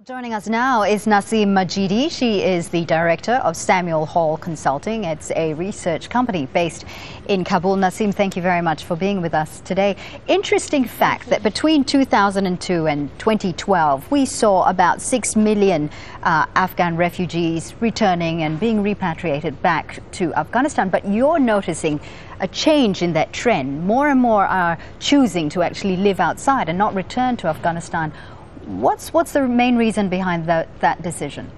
Joining us now is Naseem Majidi. She is the director of Samuel Hall Consulting. It's a research company based in Kabul. Naseem, thank you very much for being with us today. Interesting fact that between 2002 and 2012, we saw about 6 million Afghan refugees returning and being repatriated back to Afghanistan. But you're noticing a change in that trend. More and more are choosing to actually live outside and not return to Afghanistan. What's the main reason behind that decision?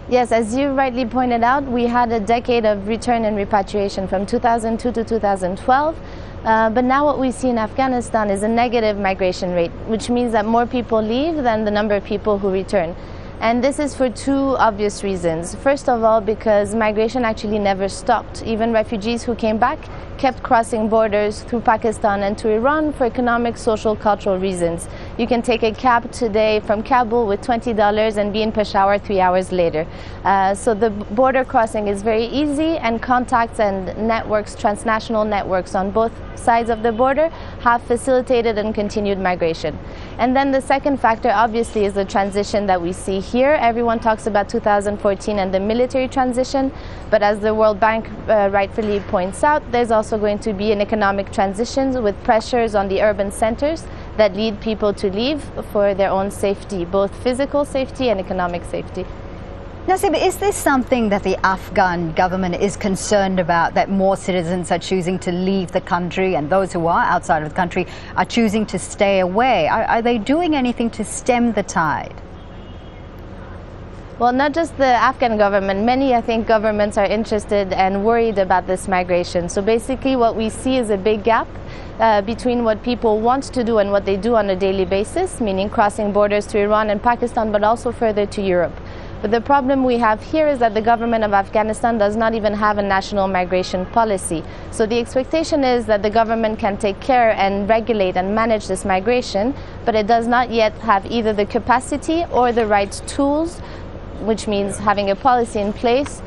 Yes, as you rightly pointed out, we had a decade of return and repatriation from 2002 to 2012. But now what we see in Afghanistan is a negative migration rate, which means that more people leave than the number of people who return. And this is for two obvious reasons. First of all, because migration actually never stopped. Even refugees who came back kept crossing borders through Pakistan and to Iran for economic, social, cultural reasons. You can take a cab today from Kabul with $20 and be in Peshawar 3 hours later. So the border crossing is very easy, and contacts and networks, transnational networks on both sides of the border have facilitated and continued migration. And then the second factor obviously is the transition that we see here. Everyone talks about 2014 and the military transition, but as the World Bank rightfully points out, there's also going to be an economic transition with pressures on the urban centers that lead people to leave for their own safety, both physical safety and economic safety. Naseem, is this something that the Afghan government is concerned about, that more citizens are choosing to leave the country and those who are outside of the country are choosing to stay away? Are they doing anything to stem the tide? Well, not just the Afghan government. Many, I think, governments are interested and worried about this migration. So basically what we see is a big gap between what people want to do and what they do on a daily basis, meaning crossing borders to Iran and Pakistan, but also further to Europe. But the problem we have here is that the government of Afghanistan does not even have a national migration policy. So the expectation is that the government can take care and regulate and manage this migration, but it does not yet have either the capacity or the right tools, which means having a policy in place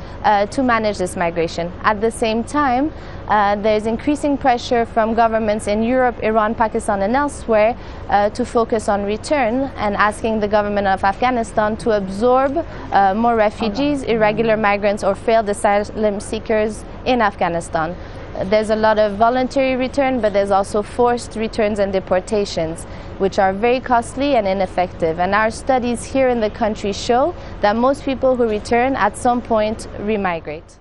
to manage this migration. At the same time, there's increasing pressure from governments in Europe, Iran, Pakistan and elsewhere to focus on return, and asking the government of Afghanistan to absorb more refugees, irregular migrants or failed asylum seekers in Afghanistan. There's a lot of voluntary return, but there's also forced returns and deportations, which are very costly and ineffective. And our studies here in the country show that most people who return at some point remigrate.